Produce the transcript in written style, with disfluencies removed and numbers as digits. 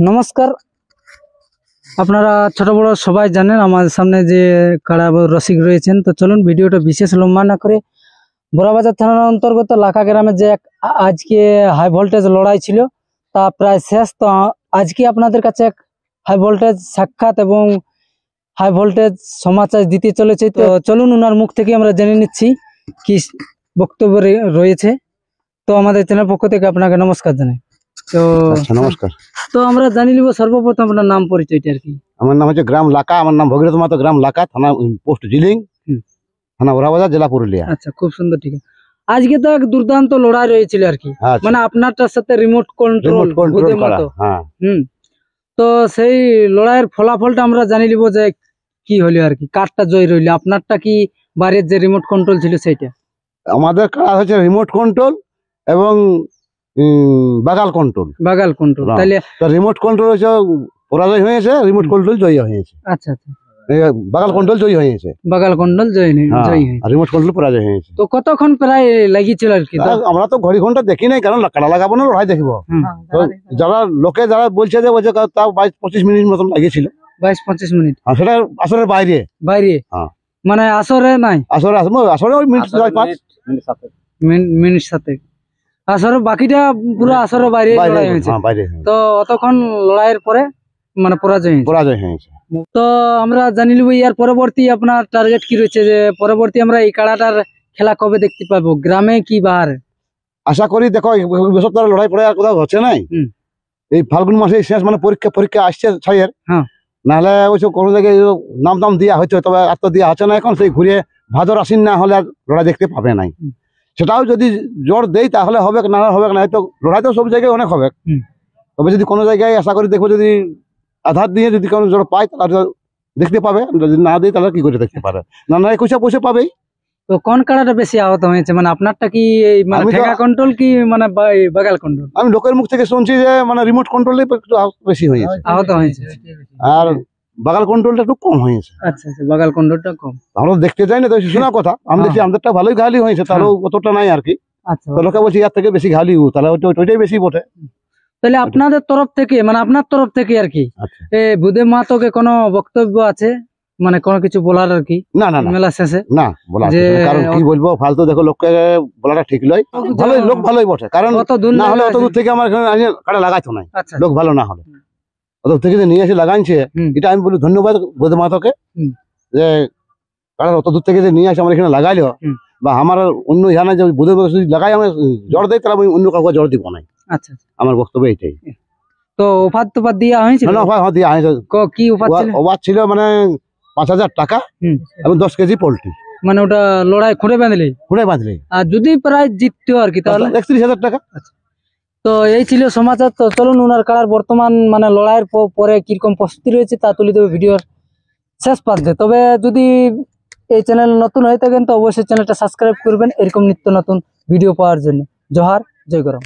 নমস্কার। আপনারা ছোট বড় সবাই জানেন আমাদের সামনে যে কাড়া রসিক রয়েছেন, তো চলুন ভিডিওটা বিশেষ লম্বা না করে বড়াবাজার থানার অন্তর্গত লাখা গ্রামে যে আজকে হাই ভোল্টেজ লড়াই ছিল তা প্রায় শেষ। তো আজকে আপনাদের কাছে এক হাই ভোল্টেজ সাক্ষাৎ এবং হাই ভোল্টেজ সমাচার দিতে চলেছে। তো চলুন ওনার মুখ থেকে আমরা জেনে নিচ্ছি কি বক্তব্য রয়েছে। তো আমাদের চ্যানেল পক্ষ থেকে আপনাকে নমস্কার জানাই। তো নমস্কার। তো আমরা জানি নিব সর্বপ্রথম আপনার নাম পরিচয়টা আর কি। আমার নাম হচ্ছে গ্রাম লাকা, আমার নাম ভগীরথ মাহাতো, গ্রাম লাকা, থানা পোস্ট জিলিং, থানা বড়াবাজার, জেলা পুরুলিয়া। আচ্ছা, খুব সুন্দর, ঠিক আছে। আজকে তো এক দুর্দান্ত লড়াই রয়েছিল আর কি, মানে আপনারটার সাথে রিমোট কন্ট্রোল মতো। তো সেই লড়াইয়ের ফলাফলটা আমরা জানি নিব যে কি হলো আর কি, কারটা জয় রইল, আপনারটা কি বাড়ির যে রিমোট কন্ট্রোল ছিল সেইটা? আমাদের কাজ হচ্ছে রিমোট কন্ট্রোল এবং বাগাল কন্ট্রোল। তাহলে রিমোট কন্ট্রোল হচ্ছে পরাজয় হয়েছে, রিমোট কন্ট্রোল জয়ী হয়েছে। আচ্ছা আচ্ছা, বাগাল কন্ট্রোল জয়ী হয়েছে, রিমোট কন্ট্রোল পরাজয় হয়েছে। তো কতক্ষণ প্রায় লাগিয়েছিল আর কি? আমরা তো ঘড়ি ঘন্টা দেখি নাই, কারণ কাড়া লাগাবো না, লড়াই দেখবো। যারা বলছে যে 22-25 মিনিট মতন লাগিয়েছিল। 22-25 মিনিট? সেটা আসরের বাইরে মানে আসরে নাই, আসরে ওই মিনিট 7 আসরে, বাকিটা পুরো আসরের বাইরে লড়াই হয়েছে। তো অতক্ষণ লড়াইয়ের পরে মানে পরাজয় হয়েছে। তো আমরা জানি নিব ইয়ার পরবর্তী আপনার টার্গেট কি রয়েছে, যে পরবর্তী আমরা এই কাড়াটার খেলা কবে দেখতে পাবো, গ্রামে কি বাহারে? আশা করি দেখো সপ্তাহে লড়াই পড়ে আর কোথাও হচ্ছে নাই। এই ফাল্গুন মাসে শেষ, মানে পরীক্ষা আসছে ছয়ের, নাহলে ওইসব কোনো জায়গায় নাম দাম দিয়া হচ্ছে, তবে আর তো দিয়া হচ্ছে না এখন। সেই ঘুরে ভাদর আশ্বিন না হলে আর লড়াই দেখতে পাবে নাই। সেটাও যদি জোর দেয় তাহলে হবে, না হবে না। হয়তো লড়াই তো সব জায়গায় অনেক হবে, তবে যদি কোনো জায়গায় আশা করি দেখবো, যদি আধার দিয়ে যদি কোনো জোর পায় তাহলে দেখতে পাবে, যদি না দেয় তাহলে কি করে দেখতে পারে, না 21 পাবেই। তো কোন কাড়াটা বেশি আহত হয়েছে, মানে আপনারটা কি ঠেকা কন্ট্রোল কি মানে বাগাল কন্ট্রোল? আমি লোকের মুখ থেকে শুনছি যে মানে রিমোট কন্ট্রোলে একটু বেশি হয়েছে, আহত হয়েছে, আর বাগাল কন্ট্রোলটা একটু কম হয়েছে। আচ্ছা আচ্ছা, বাগাল কন্ট্রোলটা কম। আমরা দেখতে যাই না, তো শোনা কথা আমি দেখছি আমাদেরটা ভালোই ঘালি হয়েছে, তাহলেও অতটা নাই আর কি। আচ্ছা, তো লোকে বলছি এর থেকে বেশি ঘালি, তাহলে ওইটাই বেশি বটে। তাহলে আপনাদের তরফ থেকে, মানে আপনার তরফ থেকে আর কি, ভূদেব মাহাতোকে কোনো বক্তব্য আছে, মানে কোনো কিছু বলার আর কি? না না, মেলা শেষে না বলা, কারণ কি বলবো, ফালতু দেখো লোককে বলাটা ঠিক নয়। ভালোই লোক, ভালোই বটে, কারণ না হলে অত দূর থেকে আমার এখানে কাটা লাগাইতো নাই। লোক ভালো না হলে অত দূর থেকে নিয়ে এসে লাগাইছে, এটা আমি বলি ধন্যবাদ ভূদেব মাহাতোকে, যে কারণ অত দূর থেকে যে নিয়ে আসে আমার এখানে লাগাইলো, বা আমার অন্য জানা যে ভূদেব লাগাই আমার জ্বর দেয়, তাহলে আমি অন্য কাউকে জ্বর দিব নাই। আচ্ছা, আমার বক্তব্য এইটাই। তো অফার তোফার দেওয়া হয়েছিল? দেওয়া হয়েছে। কি অফার ছিল? মানে 5,000 টাকা এবং 10 কেজি পোল্ট্রি। মানে ওটা লড়াই খুঁড়ে বাঁধলে, আর যদি প্রায় জিততো আর কি তাহলে 31,000 টাকা। তো এই ছিল সমাচার। তো চলুন ওনার কাড়ার বর্তমান মানে লড়াইয়ের পরে কিরকম প্রস্তুতি রয়েছে তা তুলে দেবে ভিডিওর শেষ প্রান্তে। তবে যদি এই চ্যানেল নতুন হয়ে থাকেন তো অবশ্যই চ্যানেলটা সাবস্ক্রাইব করবেন এরকম নিত্য নতুন ভিডিও পাওয়ার জন্য। জোহার, জয় গরম।